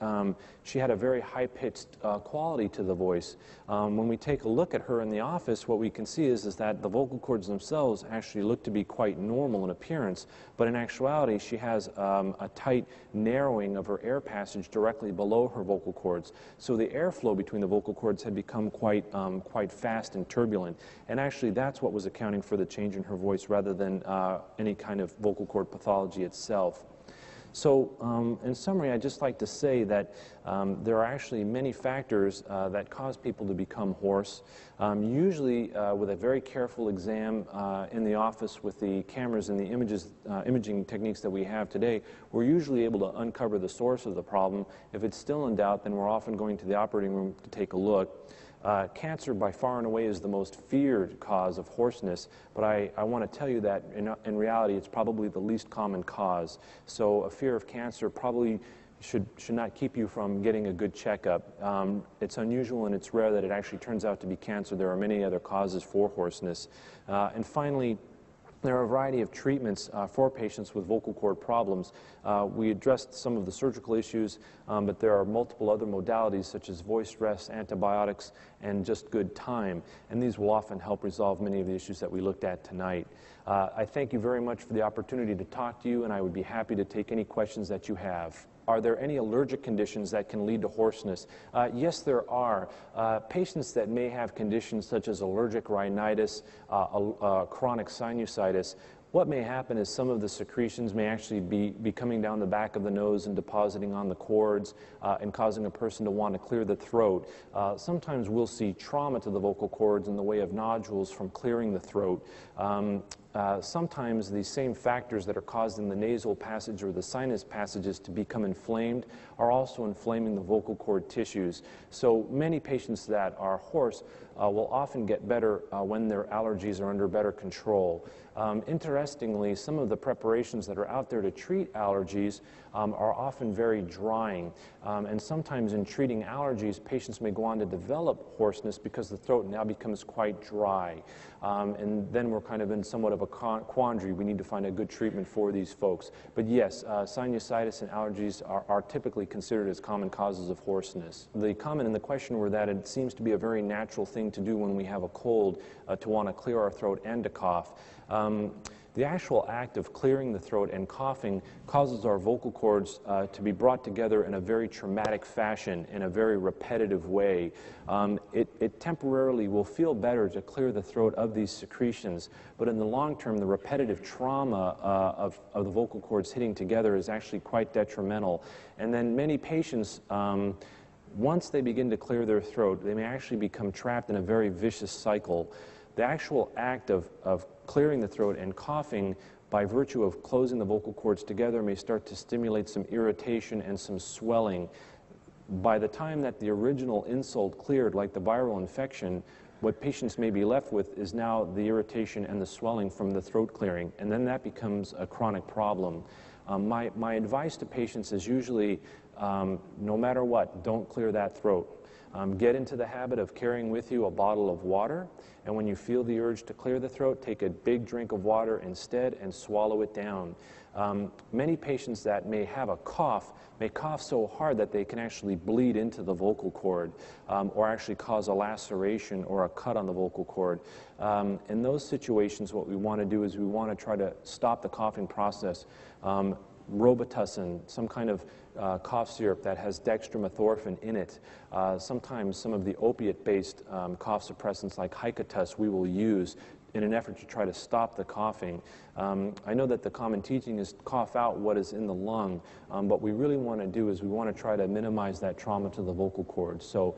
she had a very high-pitched quality to the voice. When we take a look at her in the office, what we can see is that the vocal cords themselves actually look to be quite normal in appearance, but in actuality, she has a tight narrowing of her air passage directly below her vocal cords. So the airflow between the vocal cords had become quite fast and turbulent, and actually that's what was accounting for the change in her voice rather than any kind of vocal cord pathology itself. So in summary, I'd just like to say that there are actually many factors that cause people to become hoarse. Usually with a very careful exam in the office with the cameras and the imaging techniques that we have today, we're usually able to uncover the source of the problem. If it's still in doubt, then we're often going to the operating room to take a look. Cancer by far and away is the most feared cause of hoarseness, but I want to tell you that in reality it's probably the least common cause. So a fear of cancer probably should not keep you from getting a good checkup. It's unusual and it's rare that it actually turns out to be cancer. There are many other causes for hoarseness. And finally, there are a variety of treatments for patients with vocal cord problems. We addressed some of the surgical issues, but there are multiple other modalities such as voice rest, antibiotics, and just good time. And these will often help resolve many of the issues that we looked at tonight. I thank you very much for the opportunity to talk to you, and I would be happy to take any questions that you have. Are there any allergic conditions that can lead to hoarseness? Yes, there are. Patients that may have conditions such as allergic rhinitis, chronic sinusitis, what may happen is some of the secretions may actually be coming down the back of the nose and depositing on the cords and causing a person to want to clear the throat. Sometimes we'll see trauma to the vocal cords in the way of nodules from clearing the throat. Sometimes the same factors that are causing the nasal passage or the sinus passages to become inflamed are also inflaming the vocal cord tissues. So many patients that are hoarse will often get better when their allergies are under better control. Interestingly, some of the preparations that are out there to treat allergies are often very drying. And sometimes in treating allergies, patients may go on to develop hoarseness because the throat now becomes quite dry. And then we're kind of in somewhat of a quandary. We need to find a good treatment for these folks. But yes, sinusitis and allergies are typically considered as common causes of hoarseness. The comment in the question were that it seems to be a very natural thing to do when we have a cold to want to clear our throat and to cough. The actual act of clearing the throat and coughing causes our vocal cords to be brought together in a very traumatic fashion, in a very repetitive way. It temporarily will feel better to clear the throat of these secretions, but in the long term, the repetitive trauma of the vocal cords hitting together is actually quite detrimental. And then many patients, once they begin to clear their throat, they may actually become trapped in a very vicious cycle. The actual act of clearing the throat and coughing by virtue of closing the vocal cords together may start to stimulate some irritation and some swelling. By the time that the original insult cleared, like the viral infection, what patients may be left with is now the irritation and the swelling from the throat clearing, and then that becomes a chronic problem. My advice to patients is usually, no matter what, don't clear that throat. Get into the habit of carrying with you a bottle of water, and when you feel the urge to clear the throat, take a big drink of water instead and swallow it down. Many patients that may have a cough may cough so hard that they can actually bleed into the vocal cord or actually cause a laceration or a cut on the vocal cord. In those situations, what we want to do is we want to try to stop the coughing process. Robitussin, some kind of cough syrup that has dextromethorphan in it. Sometimes some of the opiate-based cough suppressants like Hycotus we will use in an effort to try to stop the coughing. I know that the common teaching is cough out what is in the lung, but what we really want to do is we want to try to minimize that trauma to the vocal cords. So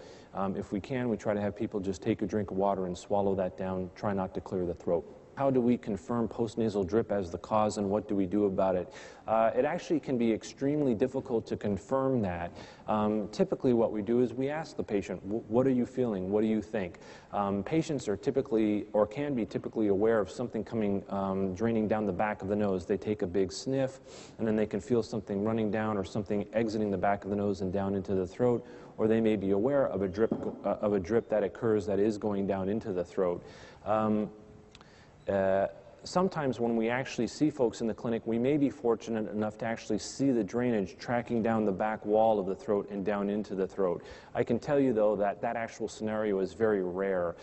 if we can, we try to have people just take a drink of water and swallow that down, try not to clear the throat. How do we confirm postnasal drip as the cause, and what do we do about it? It actually can be extremely difficult to confirm that. Typically what we do is we ask the patient, what are you feeling? What do you think? Patients are typically, or can be typically aware of something coming, draining down the back of the nose. They take a big sniff, and then they can feel something running down or something exiting the back of the nose and down into the throat, or they may be aware of a drip that occurs that is going down into the throat. Sometimes when we actually see folks in the clinic, we may be fortunate enough to actually see the drainage tracking down the back wall of the throat and down into the throat. I can tell you, though, that that actual scenario is very rare.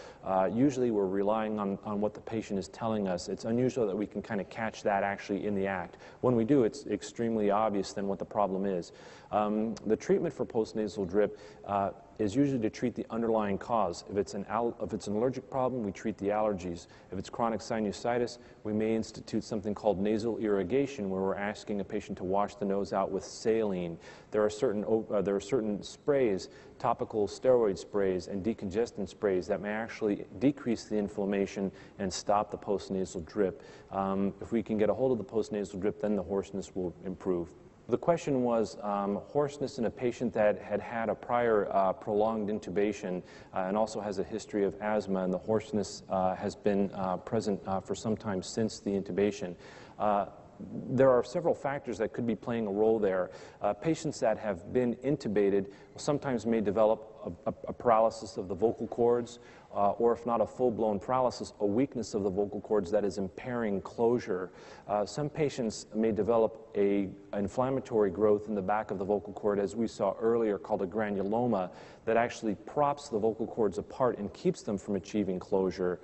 Usually we're relying on what the patient is telling us. It's unusual that we can kind of catch that actually in the act. When we do, it's extremely obvious then what the problem is. The treatment for postnasal drip is usually to treat the underlying cause. If it's an allergic problem, we treat the allergies. If it's chronic sinusitis, we may institute something called nasal irrigation, where we're asking a patient to wash the nose out with saline. There are certain sprays, topical steroid sprays and decongestant sprays, that may actually decrease the inflammation and stop the postnasal drip. If we can get a hold of the postnasal drip, then the hoarseness will improve. The question was hoarseness in a patient that had had a prior prolonged intubation and also has a history of asthma, and the hoarseness has been present for some time since the intubation. There are several factors that could be playing a role there. Patients that have been intubated sometimes may develop a paralysis of the vocal cords, or if not a full-blown paralysis, a weakness of the vocal cords that is impairing closure. Some patients may develop an inflammatory growth in the back of the vocal cord, as we saw earlier, called a granuloma, that actually props the vocal cords apart and keeps them from achieving closure.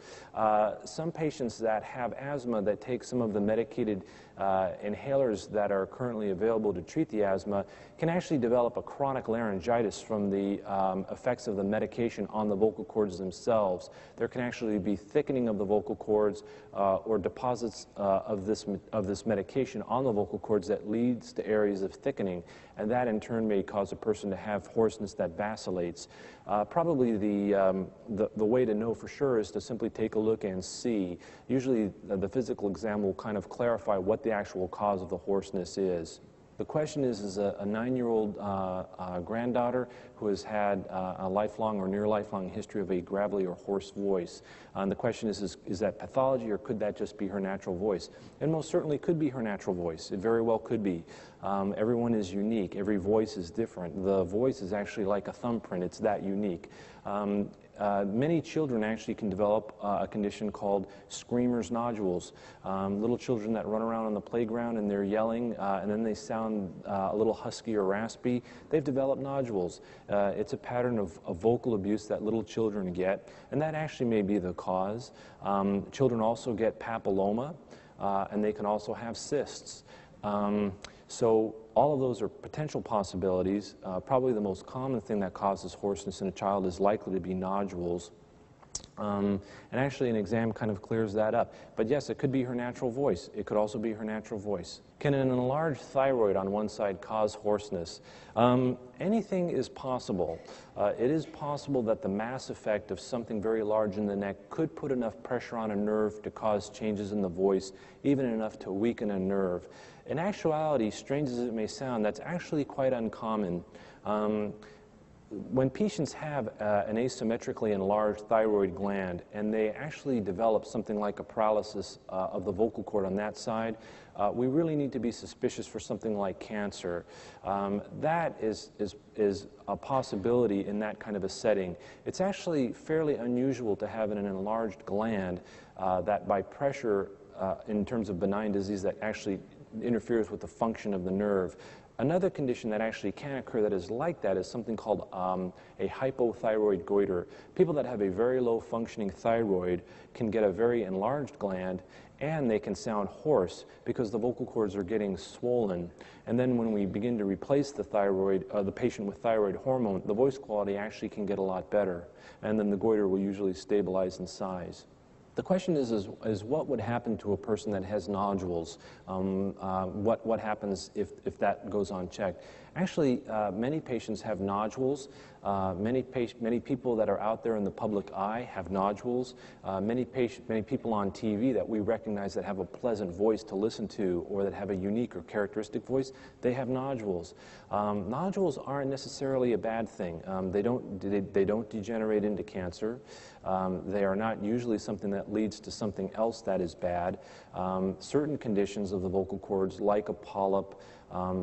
Some patients that have asthma that take some of the medicated inhalers that are currently available to treat the asthma can actually develop a chronic laryngitis from the effects of the medication on the vocal cords themselves. There can actually be thickening of the vocal cords or deposits of this medication on the vocal cords that leads to areas of thickening, and that in turn may cause a person to have hoarseness that vacillates. Probably the way to know for sure is to simply take a look and see. Usually the physical exam will kind of clarify what the actual cause of the hoarseness is. The question is a 9-year-old granddaughter who has had a lifelong or near lifelong history of a gravelly or hoarse voice. And the question is that pathology, or could that just be her natural voice? And most certainly could be her natural voice. It very well could be. Everyone is unique. Every voice is different. The voice is actually like a thumbprint. It's that unique. Many children actually can develop a condition called screamer's nodules. Little children that run around on the playground and they're yelling and then they sound a little husky or raspy, they've developed nodules. It's a pattern of vocal abuse that little children get, and that actually may be the cause. Children also get papilloma, and they can also have cysts. So all of those are potential possibilities. Probably the most common thing that causes hoarseness in a child is likely to be nodules. And actually an exam kind of clears that up. But yes, it could be her natural voice. It could also be her natural voice. Can an enlarged thyroid on one side cause hoarseness? Anything is possible. It is possible that the mass effect of something very large in the neck could put enough pressure on a nerve to cause changes in the voice, even enough to weaken a nerve. In actuality, strange as it may sound, that's actually quite uncommon. When patients have an asymmetrically enlarged thyroid gland and they actually develop something like a paralysis of the vocal cord on that side, we really need to be suspicious for something like cancer. That is a possibility in that kind of a setting. It's actually fairly unusual to have an enlarged gland that by pressure, in terms of benign disease, that actually interferes with the function of the nerve. Another condition that actually can occur that is like that is something called a hypothyroid goiter. People that have a very low functioning thyroid can get a very enlarged gland, and they can sound hoarse because the vocal cords are getting swollen. And then when we begin to replace the thyroid, the patient with thyroid hormone, the voice quality actually can get a lot better, and then the goiter will usually stabilize in size. The question is what would happen to a person that has nodules? What happens if that goes unchecked? Actually, many patients have nodules. Many people that are out there in the public eye have nodules. Many people on TV that we recognize that have a pleasant voice to listen to or that have a unique or characteristic voice, they have nodules. Nodules aren't necessarily a bad thing. They don't degenerate into cancer. They are not usually something that leads to something else that is bad. Certain conditions of the vocal cords, like a polyp,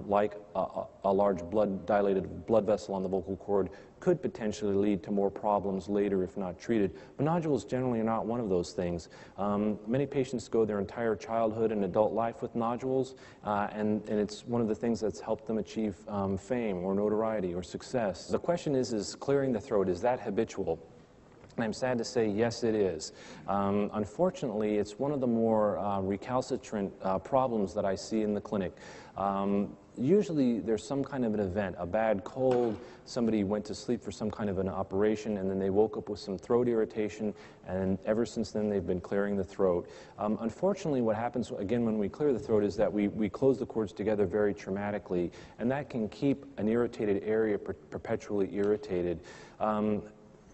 like a large dilated blood vessel on the vocal cord, could potentially lead to more problems later if not treated. But nodules generally are not one of those things. Many patients go their entire childhood and adult life with nodules, and it's one of the things that's helped them achieve fame or notoriety or success. The question is clearing the throat, is that habitual? And I'm sad to say, yes, it is. Unfortunately, it's one of the more recalcitrant problems that I see in the clinic. Usually there's some kind of an event, a bad cold, somebody went to sleep for some kind of an operation, and then they woke up with some throat irritation, and ever since then they've been clearing the throat. Unfortunately, what happens, again, when we clear the throat is that we close the cords together very traumatically, and that can keep an irritated area perpetually irritated.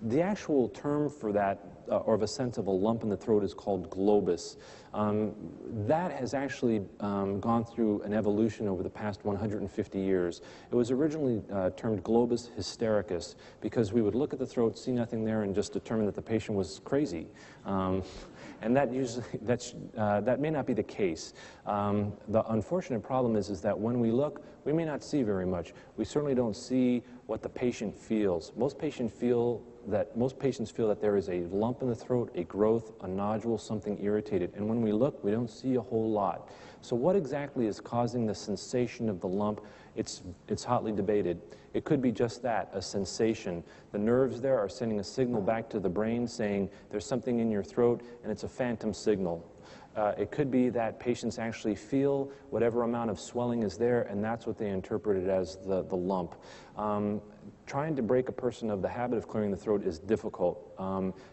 The actual term for that, or of a sense of a lump in the throat, is called globus. That has actually gone through an evolution over the past 150 years. It was originally termed globus hystericus because we would look at the throat, see nothing there, and just determine that the patient was crazy. And that may not be the case. The unfortunate problem is that when we look, we may not see very much. We certainly don't see what the patient feels. Most patients feel that there is a lump in the throat, a growth, a nodule, something irritated. And when we look, we don't see a whole lot. So what exactly is causing the sensation of the lump? It's hotly debated. It could be just that, a sensation. The nerves there are sending a signal back to the brain saying there's something in your throat, and it's a phantom signal. It could be that patients actually feel whatever amount of swelling is there, and that's what they interpreted as the lump. Trying to break a person of the habit of clearing the throat is difficult.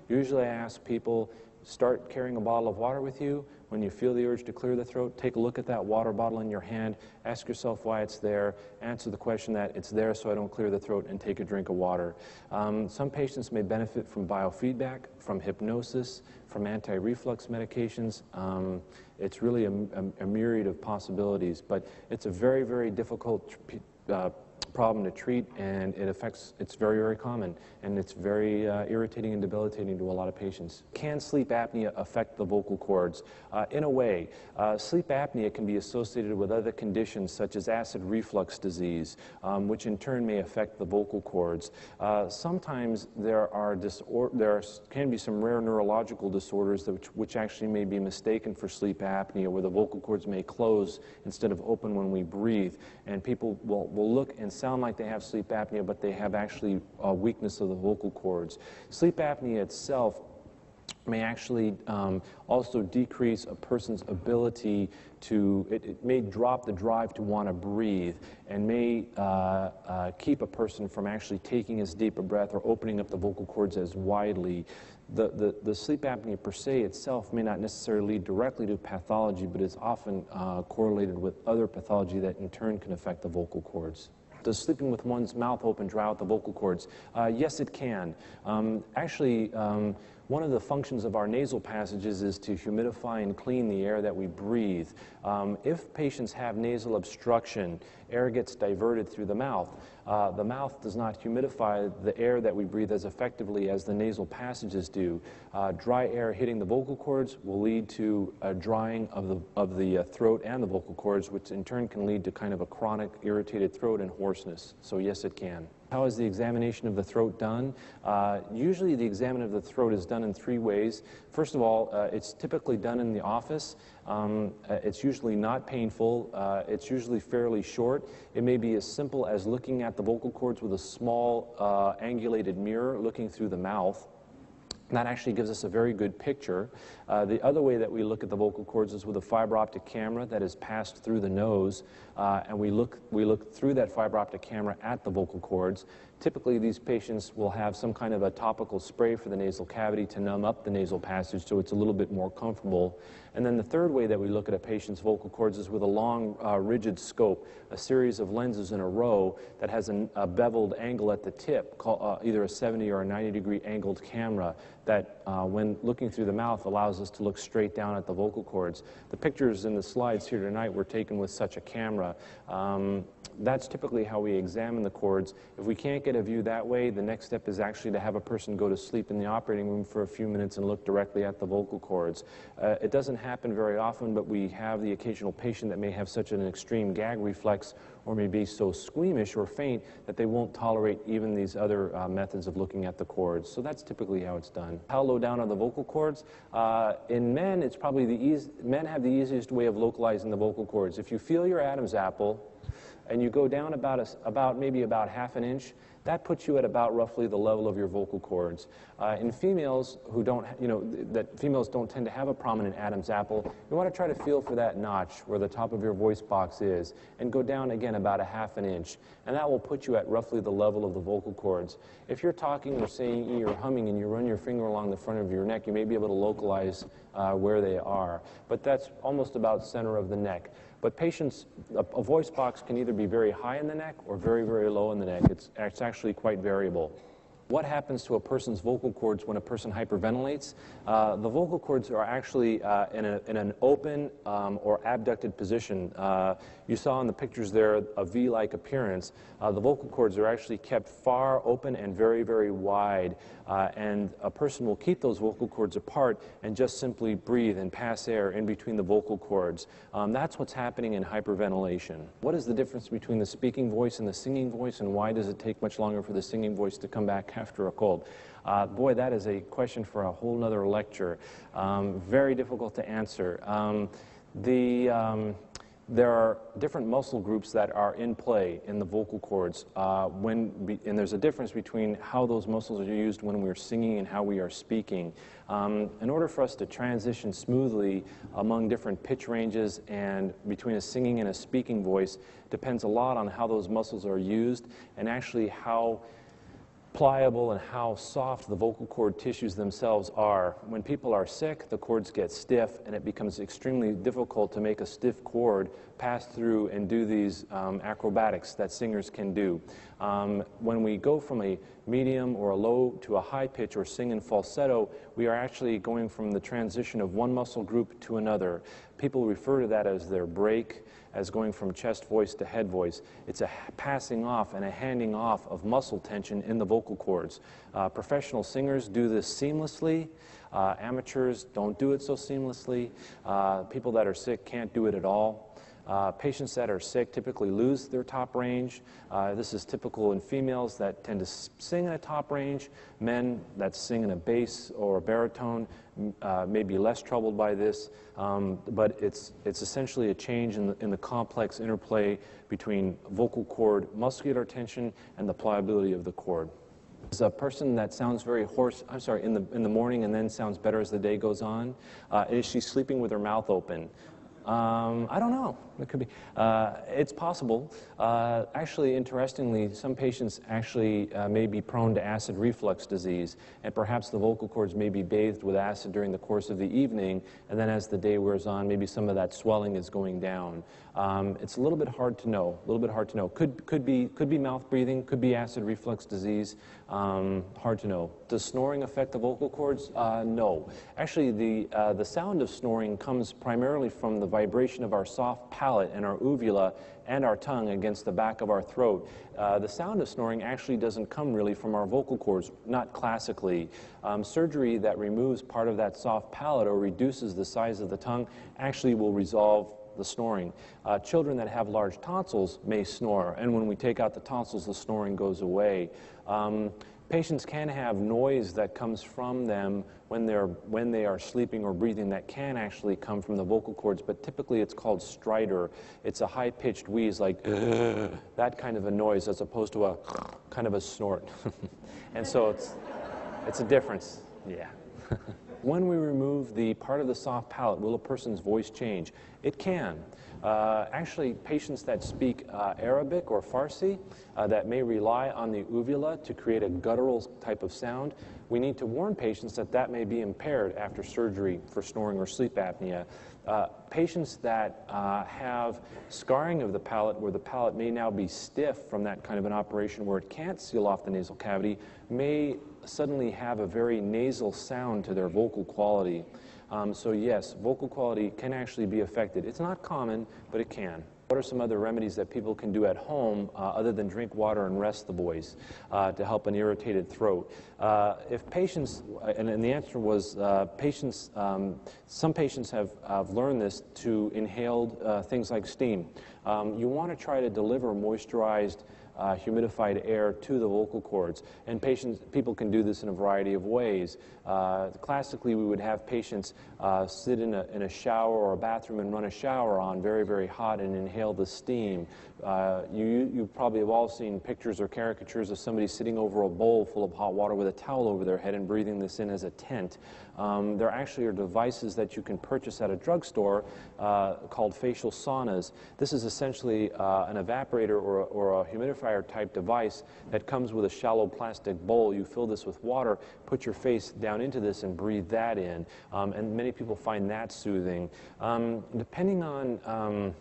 Usually I ask people, start carrying a bottle of water with you. When you feel the urge to clear the throat, take a look at that water bottle in your hand, ask yourself why it's there, answer the question that it's there so I don't clear the throat, and take a drink of water. Some patients may benefit from biofeedback, from hypnosis, from anti-reflux medications. It's really a myriad of possibilities, but it's a very, very difficult problem to treat, and it's very, very common, and it's very irritating and debilitating to a lot of patients. Can sleep apnea affect the vocal cords? In a way. Sleep apnea can be associated with other conditions such as acid reflux disease, which in turn may affect the vocal cords. Sometimes there can be some rare neurological disorders which actually may be mistaken for sleep apnea, where the vocal cords may close instead of open when we breathe, and people will look and sound like they have sleep apnea, but they have actually a weakness of the vocal cords. Sleep apnea itself may actually also decrease a person's ability to, it may drop the drive to want to breathe, and may keep a person from actually taking as deep a breath or opening up the vocal cords as widely. The sleep apnea per se itself may not necessarily lead directly to pathology, but is often correlated with other pathology that in turn can affect the vocal cords. Does sleeping with one's mouth open dry out the vocal cords? Yes, it can. Actually, One of the functions of our nasal passages is to humidify and clean the air that we breathe. If patients have nasal obstruction, air gets diverted through the mouth. The mouth does not humidify the air that we breathe as effectively as the nasal passages do. Dry air hitting the vocal cords will lead to a drying of the throat and the vocal cords, which in turn can lead to kind of a chronic irritated throat and hoarseness. So yes, it can. How is the examination of the throat done? Usually the examination of the throat is done in 3 ways. First of all, it's typically done in the office. It's usually not painful. It's usually fairly short. It may be as simple as looking at the vocal cords with a small angulated mirror looking through the mouth. That actually gives us a very good picture. The other way that we look at the vocal cords is with a fiber optic camera that is passed through the nose, and we look through that fiber optic camera at the vocal cords. Typically, these patients will have some kind of a topical spray for the nasal cavity to numb up the nasal passage so it's a little bit more comfortable. And then the third way that we look at a patient's vocal cords is with a long, rigid scope, a series of lenses in a row that has a beveled angle at the tip, called, either a 70 or a 90-degree angled camera that, when looking through the mouth, allows us to look straight down at the vocal cords. The pictures in the slides here tonight were taken with such a camera. That's typically how we examine the cords. If we can't get a view that way, the next step is actually to have a person go to sleep in the operating room for a few minutes and look directly at the vocal cords. It doesn't happen very often, but we have the occasional patient that may have such an extreme gag reflex or may be so squeamish or faint that they won't tolerate even these other methods of looking at the cords. So that's typically how it's done. How low down are the vocal cords? In men, it's probably men have the easiest way of localizing the vocal cords. If you feel your Adam's apple, and you go down maybe about half an inch, that puts you at about roughly the level of your vocal cords. In females who don't, females don't tend to have a prominent Adam's apple, you want to try to feel for that notch where the top of your voice box is, and go down again about a half an inch, and that will put you at roughly the level of the vocal cords. If you're talking or saying or humming and you run your finger along the front of your neck, you may be able to localize where they are, but that's almost about center of the neck. But patients, a voice box can either be very high in the neck or very, very low in the neck. It's actually quite variable. What happens to a person's vocal cords when a person hyperventilates? The vocal cords are actually in an open or abducted position. You saw in the pictures there a V-like appearance. The vocal cords are actually kept far open and very, very wide. And a person will keep those vocal cords apart and just simply breathe and pass air in between the vocal cords. That's what's happening in hyperventilation. What is the difference between the speaking voice and the singing voice, and why does it take much longer for the singing voice to come back after a cold? Boy, that is a question for a whole nother lecture. Very difficult to answer. There are different muscle groups that are in play in the vocal cords, and there's a difference between how those muscles are used when we're singing and how we are speaking. In order for us to transition smoothly among different pitch ranges and between a singing and a speaking voice depends a lot on how those muscles are used and actually how pliable and how soft the vocal cord tissues themselves are. When people are sick, the cords get stiff, and it becomes extremely difficult to make a stiff cord pass through and do these acrobatics that singers can do. When we go from a medium or a low to a high pitch or sing in falsetto, we are actually going from the transition of one muscle group to another. People refer to that as their break, as going from chest voice to head voice. It's a passing off and a handing off of muscle tension in the vocal cords. Professional singers do this seamlessly. Amateurs don't do it so seamlessly. People that are sick can't do it at all. Patients that are sick typically lose their top range. This is typical in females that tend to sing in a top range. Men that sing in a bass or a baritone may be less troubled by this, but it's essentially a change in the complex interplay between vocal cord muscular tension and the pliability of the cord. Is a person that sounds very hoarse, in the morning and then sounds better as the day goes on, is she sleeping with her mouth open? I don't know. It could be. It's possible. Actually, interestingly, some patients actually may be prone to acid reflux disease, and perhaps the vocal cords may be bathed with acid during the course of the evening, and then as the day wears on, maybe some of that swelling is going down. It's a little bit hard to know. A little bit hard to know. Could be mouth breathing. Could be acid reflux disease. Hard to know. Does snoring affect the vocal cords? No. Actually, the sound of snoring comes primarily from the vibration of our soft palate and our uvula and our tongue against the back of our throat. The sound of snoring actually doesn't come really from our vocal cords, not classically. Surgery that removes part of that soft palate or reduces the size of the tongue actually will resolve the snoring. Children that have large tonsils may snore, and when we take out the tonsils, the snoring goes away. Patients can have noise that comes from them when they are sleeping or breathing that can actually come from the vocal cords, but typically it's called stridor. It's a high-pitched wheeze, like that kind of a noise, as opposed to a kind of a snort. And so it's a difference. Yeah. When we remove the part of the soft palate, will a person's voice change? It can. Actually, patients that speak Arabic or Farsi that may rely on the uvula to create a guttural type of sound, we need to warn patients that that may be impaired after surgery for snoring or sleep apnea. Patients that have scarring of the palate, where the palate may now be stiff from that kind of an operation where it can't seal off the nasal cavity, may suddenly have a very nasal sound to their vocal quality. So yes, vocal quality can actually be affected. It's not common, but it can. What are some other remedies that people can do at home other than drink water and rest the voice to help an irritated throat? If patients, and the answer was patients, some patients have learned this to inhaled things like steam. You want to try to deliver moisturized humidified air to the vocal cords, and people can do this in a variety of ways. Classically, we would have patients sit in a shower or a bathroom and run a shower on very, very hot and inhale the steam. You probably have all seen pictures or caricatures of somebody sitting over a bowl full of hot water with a towel over their head and breathing this in as a tent. There actually are devices that you can purchase at a drugstore called facial saunas. This is essentially an evaporator or a humidifier type device that comes with a shallow plastic bowl. You fill this with water, put your face down into this and breathe that in. And many people find that soothing. Depending on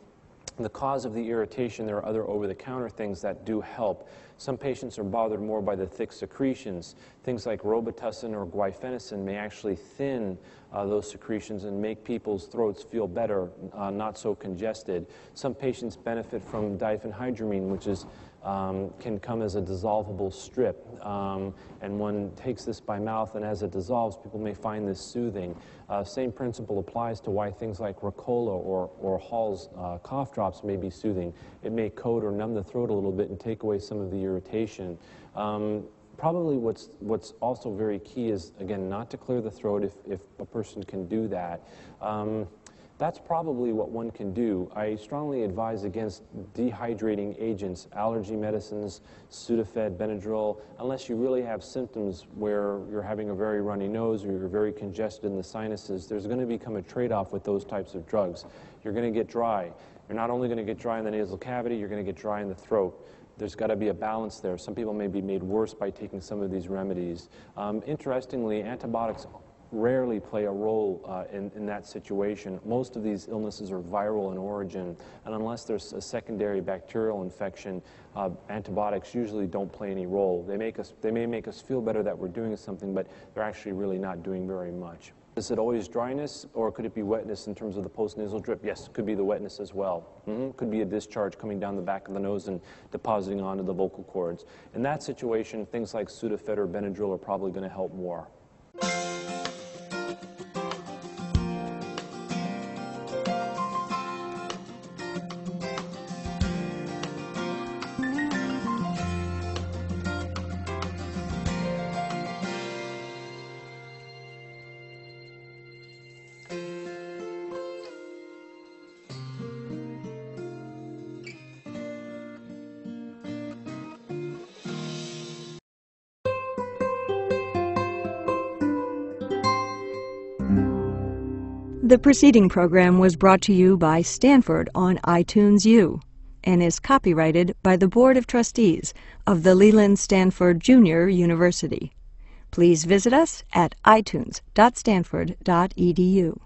the cause of the irritation, there are other over-the-counter things that do help. Some patients are bothered more by the thick secretions. Things like Robitussin or guaifenesin may actually thin those secretions and make people's throats feel better, not so congested. Some patients benefit from diphenhydramine, which is can come as a dissolvable strip, and one takes this by mouth, and as it dissolves, people may find this soothing. Same principle applies to why things like Ricola or Hall's cough drops may be soothing. It may coat or numb the throat a little bit and take away some of the irritation. Probably what's also very key is, again, not to clear the throat if a person can do that. That's probably what one can do. I strongly advise against dehydrating agents, allergy medicines, Sudafed, Benadryl, unless you really have symptoms where you're having a very runny nose or you're very congested in the sinuses. There's going to become a trade-off with those types of drugs. You're going to get dry. You're not only going to get dry in the nasal cavity, you're going to get dry in the throat. There's got to be a balance there. Some people may be made worse by taking some of these remedies. Interestingly, antibiotics rarely play a role in that situation. Most of these illnesses are viral in origin, and unless there's a secondary bacterial infection, antibiotics usually don't play any role. They may make us feel better that we're doing something, but they're actually really not doing very much. Is it always dryness, or could it be wetness in terms of the postnasal drip? Yes, it could be the wetness as well. Could be a discharge coming down the back of the nose and depositing onto the vocal cords. In that situation, things like Sudafed or Benadryl are probably going to help more. The preceding program was brought to you by Stanford on iTunes U and is copyrighted by the Board of Trustees of the Leland Stanford Junior University. Please visit us at itunes.stanford.edu.